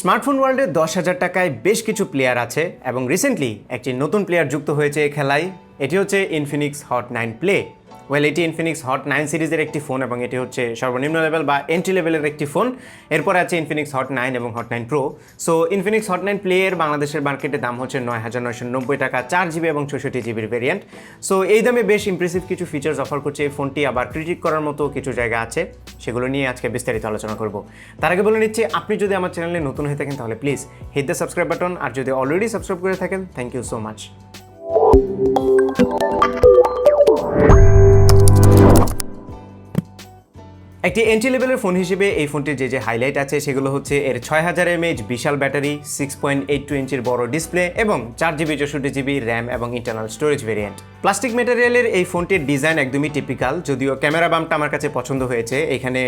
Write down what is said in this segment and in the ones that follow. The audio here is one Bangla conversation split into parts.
স্মার্টফোন ওয়ার্ল্ডে 10,000 টাকায় বেশ কিছু প্লেয়ার আছে এবং রিসেন্টলি একটি নতুন প্লেয়ার যুক্ত হয়েছে এই খেলায়। এটি হচ্ছে ইনফিনিক্স হট 9 প্লে। এটি ইনফিনিক্স হট 9 সিরিজের একটি ফোন এবং এটি হচ্ছে সর্বনিম্ন লেভেল বা এন্ট্রি লেভেলের একটি ফোন। এরপরে আছে ইনফিনিক্স হট 9 এবং hot 9 pro. So Infinix hot 9 play এর বাংলাদেশের মার্কেটে দাম হচ্ছে 9,990 টাকা, 4GB এবং 64GB ভেরিয়েন্ট। সো এই দামে বেশ ইমপ্রেসিভ কিছু ফিচার্স অফার করছে এই ফোনটি, আবার ক্রিটিক করার মতো কিছু জায়গা আছে, সেগুলো নিয়ে আজকে বিস্তারিত আলোচনা করব। তার আগে বলে নিচ্ছি, আপনি যদি আমার চ্যানেলে নতুন হয়ে থাকেন তাহলে please hit the subscribe button, আর যদি অলরেডি সাবস্ক্রাইব করে থাকেন থ্যাংক ইউ সো মাচ। একটি এন্ট্রি লেভেলের ফোন হিসেবে এই ফোনটির যে হাইলাইট আছে সেগুলো হচ্ছে এর 6000 mAh বিশাল ব্যাটারি, 6.82 ইঞ্চির বড় ডিসপ্লে এবং 4GB 64GB র্যাম এবং ইন্টারনাল স্টোরেজ ভেরিয়েন্ট। প্লাস্টিক ম্যাটেরিয়ালের এই ফোনটির ডিজাইন একদমই টিপিক্যাল, যদিও ক্যামেরা বাম্পটা আমার কাছে পছন্দ হয়েছে। এখানে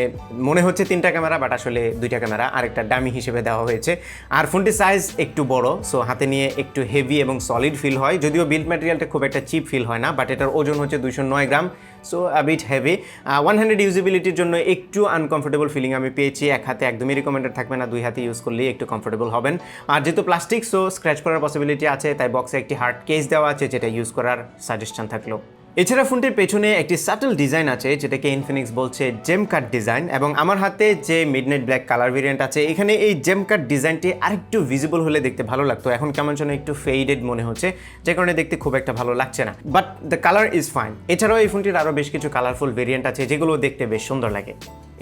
মনে হচ্ছে 3টা ক্যামেরা, বাট আসলে 2টা ক্যামেরা আর একটা ডামি হিসেবে দেওয়া হয়েছে। আর ফোনটির সাইজ একটু বড়, সো হাতে নিয়ে একটু হেভি এবং সলিড ফিল হয়, যদিও বিল্ড ম্যাটেরিয়ালটা খুব একটা চিপ ফিল হয় না, বাট এটার ওজন হচ্ছে 209 gram, so a bit heavy. 1 handed ইউজিবিলিটির জন্য একটু আনকমফোর্টেবল ফিলিং আমি পেয়েছি। এক হাতে একদমই রিকমেন্ডেড থাকবে না, 2 হাতে ইউজ করলেই একটু কমফোর্টেবল হবেন। আর যেহেতু প্লাস্টিক, সো স্ক্র্যাচ করার পসিবিলিটি আছে, তাই বক্সে একটি হার্ড কেস দেওয়া আছে যেটা ইউজ করার সাজেশন থাকলো। এছাড়া ফোনটির পেছনে একটি সাটল ডিজাইন আছে যেটাকে ইনফিনিক্স বলছে জেম কাট ডিজাইন, এবং আমার হাতে যে মিডনাইট ব্ল্যাক কালার ভেরিয়েন্ট আছে এখানে এই জেম কাট ডিজাইনটি আরেকটু ভিজিবল হলে দেখতে ভালো লাগতো। এখন কেমন যেন একটু ফেডেড মনে হচ্ছে, যে কারণে দেখতে খুব একটা ভালো লাগছে না, but the colour is fine. এছাড়াও এই ফোনটির আরও বেশ কিছু কালারফুল ভেরিয়েন্ট আছে যেগুলো দেখতে বেশ সুন্দর লাগে।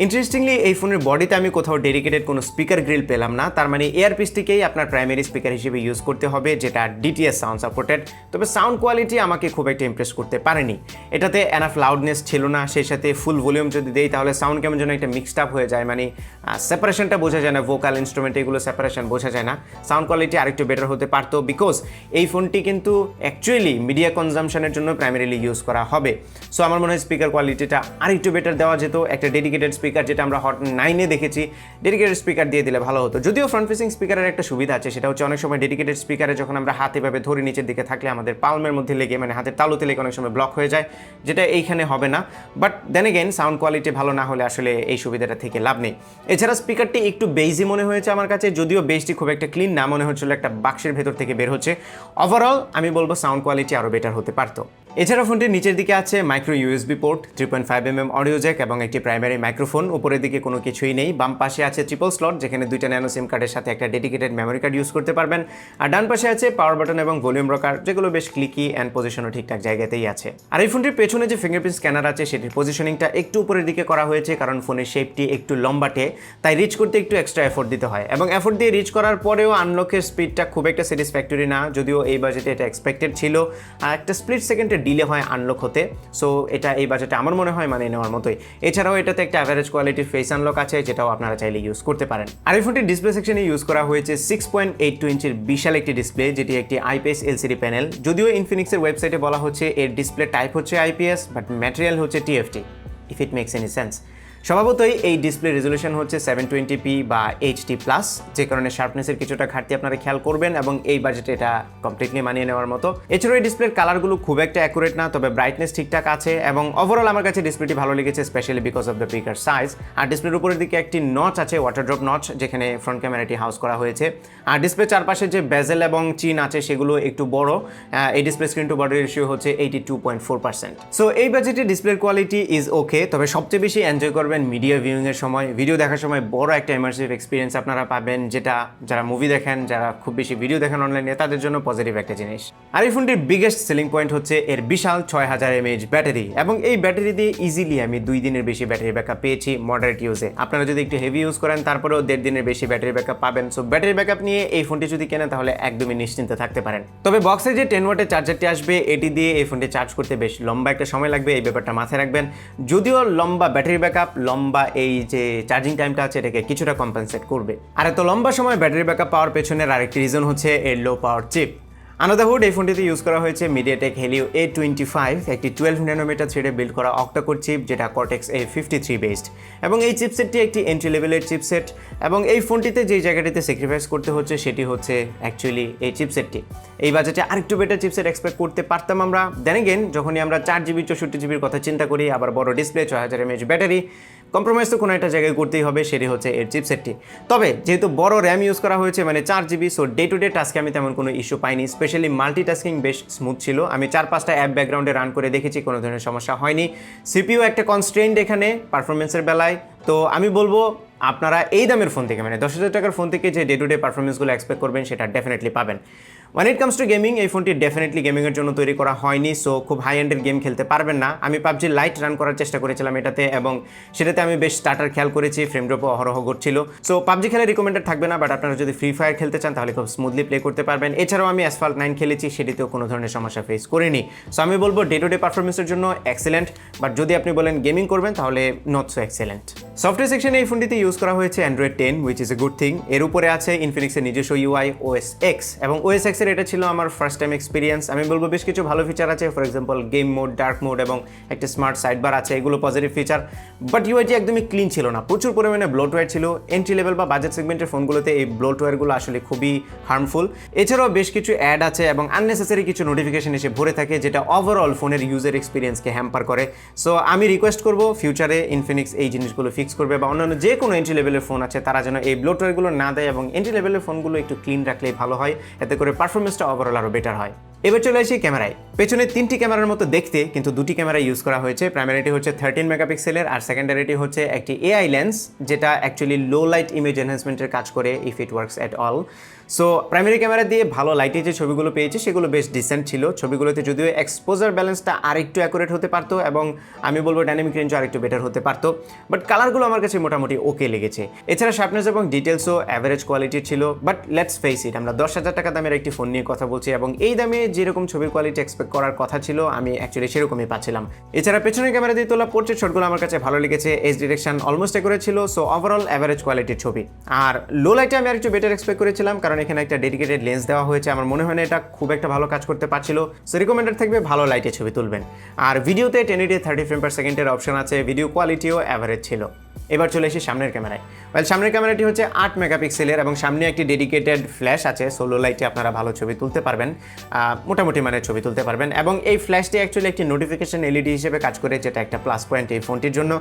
ইন্টারেস্টিংলি এই ফোনের বডিতে আমি কোথাও ডেডিকেটেড কোনো স্পিকার গ্রিল পেলাম না, তার মানে এয়ারপিসটিকেই আপনার প্রাইমারি স্পিকার হিসেবে ইউজ করতে হবে, যেটা ডিটিএস সাউন্ড সাপোর্টেড। তবে সাউন্ড কোয়ালিটি আমাকে খুব একটা ইমপ্রেস করতে পারেনি। এটাতে এনাফ লাউডনেস ছিল না, সেই সাথে ফুল ভলিউম যদি দেই তাহলে সাউন্ড কেমন যেন একটা মিক্সড আপ হয়ে যায়, মানে সেপারেশনটা বোঝা যায় না, ভোকাল ইনস্ট্রুমেন্ট এগুলো সেপারেশন বোঝা যায় না। সাউন্ড কোয়ালিটি আরেকটু বেটার হতে পারতো, বিকজ এই ফোনটি কিন্তু অ্যাকচুয়ালি মিডিয়া কনজামশনের জন্য প্রাইমারিলি ইউজ করা হবে। সো আমার মনে হয় স্পিকার কোয়ালিটিটা আরেকটু বেটার দেওয়া যেত। একটা ডেডিকেটেড স্পিকার যেটা আমরা হট 9-এ দেখেছি, ডেডিকেটেড স্পিকার দিয়ে দিলে ভালো হতো। যদিও ফ্রন্ট ফেসিং স্পিকারের একটা সুবিধা আছে, সেটা হচ্ছে অনেক সময় ডেডিকেটেড স্পিকারে যখন আমরা হাতে ভাবে ধরে নিচের দিকে থাকলে আমাদের পালমের মধ্যে লেগে, মানে হাতের তালুতে লেগে অনেক সময় ব্লক হয়ে যায়, যেটা এইখানে হবে না। But then again sound quality ভালো না হলে আসলে এই সুবিধাটা থেকে লাভ নেই। এছাড়া স্পিকারটি একটু বেইজি মনে হয়েছে আমার কাছে, যদিও বেসটি খুব একটা ক্লিন না, মনে হচ্ছিল একটা বাক্সের ভেতর থেকে বের হচ্ছে। ওভারঅল আমি বলবো সাউন্ড কোয়ালিটি আরও বেটার হতে পারতো। এছাড়া ফোনটির নিচের দিকে আছে micro USB port, 3.5mm audio Jack এবং একটি প্রাইমারি মাইক্রোফোন। উপরের দিকে কোনো কিছুই নেই। বাম পাশে আছে ট্রিপল স্লট, যেখানে 2টা ন্যানো সিম কার্ডের সাথে একটা ডেডিকেটেড মেমোরি কার্ড ইউজ করতে পারবেন। আর ডান পাশে আছে পাওয়ার বাটন এবং ভলিউম রকার, যেগুলো বেশ ক্লিকি অ্যান্ড পজিশনও ঠিকঠাক জায়গাতেই আছে। আর এই ফোনটির পেছনে যে ফিঙ্গারপ্রিন্ট স্ক্যানার আছে সেটির পজিশনিংটা একটু উপরের দিকে করা হয়েছে, কারণ ফোনের শেপটি একটু লম্বাটে, তাই রিচ করতে একটু এক্সট্রা এফোর্ট দিতে হয়। এবং এফোর্ট দিয়ে রিচ করার পরেও আনলকের স্পিডটা খুব একটা স্যাটিসফ্যাক্টরি না, যদিও এই বাজেটে এটা এক্সপেক্টেড ছিল। আর একটা স্প্লিট সেকেন্ডের ডিলে হয় আনলক হতে, সো এটা এই বাজেটে আমার মনে হয় মানে নেওয়ার মতোই। এছাড়াও এটাতে একটা অ্যাভারেজ কোয়ালিটির ফেস আনলক আছে, যেটাও আপনারা চাইলে ইউজ করতে পারেন। আর এই ফোনটির ডিসপ্লে সেকশনে ইউজ করা হয়েছে 6.82 ইঞ্চির বিশাল একটি ডিসপ্লে, যেটি একটি আইপিএস এলসিডি প্যানেল। যদিও ইনফিনিক্সের ওয়েবসাইটে বলা হচ্ছে এর ডিসপ্লে টাইপ হচ্ছে আইপিএস, বাট ম্যাটেরিয়াল হচ্ছে TFT, if it makes any sense. স্বভাবতই এই ডিসপ্লে রেজলিউশন হচ্ছে 720p বা এইচডি প্লাস, যে কারণে শার্পনেসের কিছুটা ঘাটতি আপনারা খেয়াল করবেন, এবং এই বাজেটে এটা কমপ্লিটলি মানিয়ে নেওয়ার মতো। এছাড়াও এই ডিসপ্লের কালারগুলো খুব একটা অ্যাকুরেট না, তবে ব্রাইটনেস ঠিকঠাক আছে, এবং ওভারঅল আমার কাছে ডিসপ্লেটি ভালো লেগেছে, specially because of the bigger size. আর ডিসপ্লের উপরের দিকে একটি নচ আছে, ওয়াটার ড্রপ নচ, যেখানে ফ্রন্ট ক্যামেরাটি হাউস করা হয়েছে। আর ডিসপ্লে চারপাশে যে বেজেল এবং চিন আছে সেগুলো একটু বড়। এই display screen to body ratio হচ্ছে 82.4%। সো এই বাজেটে ডিসপ্লের কোয়ালিটি ইজ ওকে, তবে সবচেয়ে বেশি এনজয় করবেন মিডিয়া ভিউইং এর সময়। ভিডিও দেখার সময় বড় একটা ইমার্সিভ এক্সপিরিয়েন্স আপনারা পাবেন, যেটা যারা মুভি দেখেন, যারা খুব বেশি ভিডিও দেখেন অনলাইনে, তাদের জন্য পজিটিভ একটা জিনিস। আর এই ফোনটির বিগেস্ট সেলিং পয়েন্ট হচ্ছে এর বিশাল 6000 mAh ব্যাটারি, এবং এই ব্যাটারি দিয়ে ইজিলি আমি 2 দিনের বেশি ব্যাটারি ব্যাকআপ পেয়েছি মডারেট ইউজে। আপনারা যদি একটু হেভি ইউজ করেন তারপরেও 1.5 দিনের বেশি ব্যাটারি ব্যাকআপ পাবেন। সো ব্যাটারি ব্যাকআপ নিয়ে এই ফোনটি যদি কেনেন তাহলে একদমই নিশ্চিন্তে থাকতে পারেন। তবে বক্সে যে 10 ওয়াটের চার্জারটি আসবে, এটি দিয়ে এই ফোনটি চার্জ করতে বেশ লম্বা একটা সময় লাগবে, এই ব্যাপারটা মাথায় রাখবেন। যদিও লম্বা ব্যাটারি ব্যাকআপ, লম্বা এই যে চার্জিং টাইমটা আছে, এটাকে কিছুটা কম্পেনসেট করবে। আর এত লম্বা সময় ব্যাটারি ব্যাকআপ পাওয়ার পেছনের আরেকটি রিজন হচ্ছে এর লো পাওয়ার চিপ। আনাদার হুড, এই ফোনটিতে ইউজ করা হয়েছে মিডিয়াটেক হেলিও A25, একটি 12nm থ্রেডে বিল্ড করা অক্টাকোর চিপ, যেটা কর্টেক্স A53 বেসড, এবং এই চিপসেটটি একটি এন্ট্রি লেভেলের চিপসেট। এবং এই ফোনটিতে যে জায়গাটিতে স্যাক্রিফাইস করতে হচ্ছে সেটি হচ্ছে অ্যাকচুয়ালি এই চিপসেটটি। এই বাজেটে আরেকটু বেটার চিপসেট এক্সপেক্ট করতে পারতাম আমরা। দেন এগেন যখনই আমরা 4GB 64GB কথা চিন্তা করি, আবার বড় ডিসপ্লে, 6000 mAh ব্যাটারি, কম্প্রোমাইজ তো কোনো একটা জায়গায় করতেই হবে, সেটি হচ্ছে এর চিপসেটটি। তবে যেহেতু বড় র্যাম ইউজ করা হয়েছে মানে 4 GB, so day to day টাস্কে আমি তেমন কোনো ইস্যু পাইনি। স্পেশালি মাল্টিটাস্কিং বেশ স্মুথ ছিল, আমি 4-5টা অ্যাপ ব্যাকগ্রাউন্ডে রান করে দেখেছি, কোনো ধরনের সমস্যা হয়নি। সিপিইউ একটা কনস্ট্রেন্ট এখানে পারফরমেন্সের বেলায়, তো আমি বলবো আপনারা এই দামের ফোন থেকে মানে 10,000 টাকার ফোন থেকে যে ডে টু ডে পারফরমেন্সগুলো এক্সপেক্ট করবেন সেটা ডেফিনেটলি পাবেন। One it comes to gaming, এই ফোনটি ডেফিনেটলি গেমিংয়ের জন্য তৈরি করা হয়নি, সো খুব হাই এন্ডের গেম খেলতে পারবেন না। আমি পাবজি লাইট রান করার চেষ্টা করেছিলাম এটাতে, এবং সেটাতে আমি বেশ স্টার্টার খেয়াল করেছি, ফ্রেম ড্রপও অহরহ ঘটছিল। সো পাবজি খেলে রিকমেন্ডেড থাকবে না, বাট আপনারা যদি ফ্রি ফায়ার খেলতে চান তাহলে খুব স্মুথলি প্লে করতে পারবেন। এছাড়াও আমি অ্যাসফাল্ট 9 খেলেছি, সেটিতেও কোনো ধরনের সমস্যা ফেস করিনি। সো আমি বলবো ডে টু ডে পারফরমেন্সের জন্য এক্সেলেন্ট, বাট যদি আপনি বলেন গেমিং করবেন তাহলে নট সো এক্সেলেন্ট। সফটওয়্যার সেকশনে এই ফোনটিতে ইউজ করা হয়েছে Android 10, which is a good thing. এর উপরে আছে ইনফিনিক্সের নিজস্ব UI OS X, এবং OS X এর এটা ছিল আমার ফার্স্ট টাইম এক্সপিরিয়েন্স। আমি বলবো বেশ কিছু ভালো ফিচার আছে, for example game mode, dark mode এবং একটা স্মার্ট সাইড বার আছে, এগুলো পজিটিভ ফিচার। বাট ইউআইটি একদমই ক্লিন ছিল না, প্রচুর পরিমাণে ব্লোটওয়্যার ছিল। এন্ট্রি লেভেল বা বাজেট সেগমেন্টের ফোনগুলোতে এই ব্লোটওয়্যারগুলো আসলে খুবই হার্মফুল। এছাড়াও বেশ কিছু অ্যাড আছে এবং আননেসেসারি কিছু নোটিফিকেশন এসে ভরে থাকে, যেটা ওভারঅল ফোনের ইউজার এক্সপিরিয়েন্সকে হ্যাম্পার করে। সো আমি রিকোয়েস্ট করবো ফিউচারে ইনফিনিক্স এই জিনিসগুলো ফিক্স করবে, বা অন্যান্য যে কোনো এন্ট্রি লেভেলের ফোন আছে তারা যেন এই ব্লোটওয়্যারগুলো না দেয়, এবং এন্ট্রি লেভেলের ফোনগুলো একটু ক্লিন রাখলেই ভালো হয়, এতে করে পারফরমেন্সটা ওভারঅল আরও বেটার হয়। এবার চলে আসি ক্যামেরায়। পেছনে 3টি ক্যামেরার মতো দেখতে, কিন্তু 2টি ক্যামেরা ইউজ করা হয়েছে। প্রাইমারিটি হচ্ছে 13 মেগাপিক্সেলের, আর সেকেন্ডারিটি হচ্ছে একটি AI লেন্স, যেটা অ্যাকচুয়ালি লো লাইট ইমেজ এনহ্যান্সমেন্টের কাজ করে, if it works at all. So primary camera দিয়ে ভালো লাইটে যে ছবিগুলো পেয়েছি সেগুলো বেশ ডিসেন্ট ছিল। ছবিগুলোতে যদিও এক্সপোজার ব্যালেন্সটা আরেকটু অ্যাকুরেট হতে পারতো, এবং আমি বলবো ডাইনামিক রেঞ্জও আরেকটু বেটার হতে পারতো, বাট কালারগুলো আমার কাছে মোটামুটি ওকে লেগেছে। এছাড়া শার্পনেস এবং ডিটেলসও অ্যাভারেজ কোয়ালিটির ছিল। বাট লেটস ফেস ইট, আমরা 10,000 টাকা দামের একটি ফোন নিয়ে কথা বলছি, এবং এই দামে যেরকম ছবির কোয়ালিটি এক্সপেক্ট করার কথা ছিল আমি অ্যাকচুয়ালি সেরকমই পাচ্ছিলাম। এছাড়া পেছনের ক্যামেরা দিয়ে তোলা পোর্ট্রেট শটগুলো আমার কাছে ভালো লেগেছে, এজ ডিরেকশন অলমোস্ট অ্যাকুরেট ছিল। সো ওভারঅল অ্যাভারেজ কোয়ালিটির ছবি। আর লো লাইটে আমি আরেকটু বেটার এক্সপেক্ট করেছিলাম, কারণ এখানে একটা ডেডিকেটেড লেন্স দেওয়া হয়েছে, আমার মনে হয় না এটা খুব একটা ভালো কাজ করতে পারছিল। সো রিকমেন্ডেড থাকবে ভালো লাইটে ছবি তুলবেন। আর ভিডিওতে 1080 30 ফ্রেম পার সেকেন্ডের অপশন আছে, ভিডিও কোয়ালিটিও অ্যাভারেজ ছিল। এবার চলে এসে সামনের ক্যামেরায়। সামনের ক্যামেরাটি হচ্ছে 8 মেগাপিক্সেলের, এবং সামনে একটি ডেডিকেটেড ফ্ল্যাশ আছে, সোলো লাইটে আপনারা ভালো ছবি তুলতে পারবেন, মোটামুটি মানের ছবি তুলতে পারবেন। এবং এই ফ্ল্যাশটি অ্যাকচুয়ালি একটি নোটিফিকেশন এলইডি হিসেবে কাজ করে, যেটা একটা প্লাস পয়েন্ট এই ফোনটির জন্য।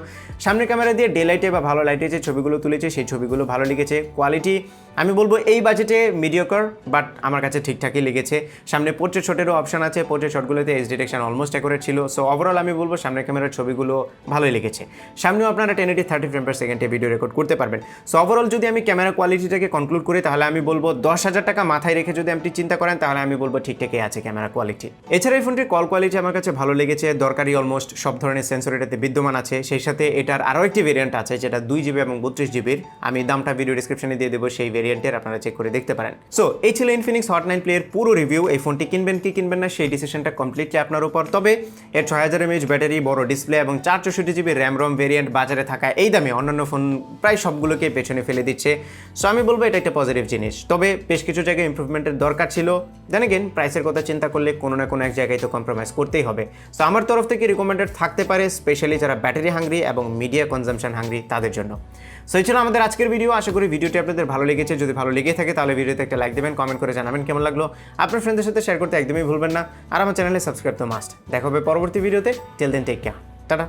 সামনের ক্যামেরা দিয়ে ডে লাইটে বা ভালো লাইটে যে ছবিগুলো তুলেছে সেই ছবিগুলো ভালো লেগেছে। কোয়ালিটি আমি বলবো এই বাজেটে মিডিওকার, বাট আমার কাছে ঠিকঠাকই লেগেছে। সামনে পোর্ট্রেট শটেরও অপশন আছে, পোর্ট্রেট শটগুলোতে এজ ডিরেকশন অলমোস্ট অ্যাকুরেট ছিল। সো ওভারঅল আমি বলবো সামনের ক্যামেরার ছবিগুলো ভালোই লেগেছে। সামনেও আপনারা 1080 30 ফ্রেম পার সেকেন্ডে ভিডিও রেকর্ড করতে পারবেন। সো ওভারঅল যদি আমি ক্যামেরা কোয়ালিটিটাকে কনক্লুড করি তাহলে আমি বলবো 10,000 টাকা মাথায় রেখে যদি আপনি চিন্তা করেন তাহলে আমি বলবো ঠিকঠাকই আছে ক্যামেরা কোয়ালিটি। এছাড়া এই ফোনটির কল কোয়ালিটি আমার কাছে ভালো লেগেছে, দরকারি অলমোস্ট সব ধরনের সেন্সর এটাতে বিদ্যমান আছে। সেই সাথে এটার আরও একটি ভেরিয়েন্ট আছে যেটা 2GB এবং 32GBর, আমি দামটা ভিডিও ডিসক্রিপশনে দিয়ে দেবো, সেই ভেরিয়েন্টের আপনারা চেক করে দেখতে পারেন। সো এই ছিল ইনফিনিক্স হট 9 প্লে এর পুরো রিভিউ। এই ফোনটি কিনবেন কি কিনবেন না সেই ডিসিশনটা কমপ্লিটলি আপনার উপর। তবে এর 6000 mAh ব্যাটারি, বড় ডিসপ্লে এবং 464GB র্যাম রম ভেরিয়েন্ট বাজারে থাকা এই দামে অন্যান্য ফোন প্রায় সবগুলোকে পেছনে ফেলে দিচ্ছে। সো আমি বলবো এটা একটা পজিটিভ জিনিস, তবে বেশ কিছু জায়গায় ইমপ্রুভমেন্টের দরকার ছিল। দেন এগেন প্রাইসের কথা চিন্তা করলে কোনো না কোনো এক জায়গায় তো কম্প্রোমাইজ করতেই হবে। সো আমার তরফ থেকে রিকমেন্ডেড থাকতে পারে, স্পেশালি যারা ব্যাটারি হাংরি এবং মিডিয়া কনজাম্পশন হাংরি তাদের জন্য। সো এই ছিল আমাদের আজকের ভিডিও। আশা করি ভিডিওটি আপনাদের ভালো লেগেছে। যদি ভালো লেগে থাকে তাহলে ভিডিওতে একটা লাইক দেবেন, কমেন্ট করে জানাবেন কেমন লাগলো। আপনার ফ্রেন্ডদের সাথে শেয়ার করতে একদমই ভুলবেন না, আর আমার চ্যানেলে সাবস্ক্রাইব তো মাস্ট। দেখা হবে পরবর্তী ভিডিওতে। Till then take care, tata.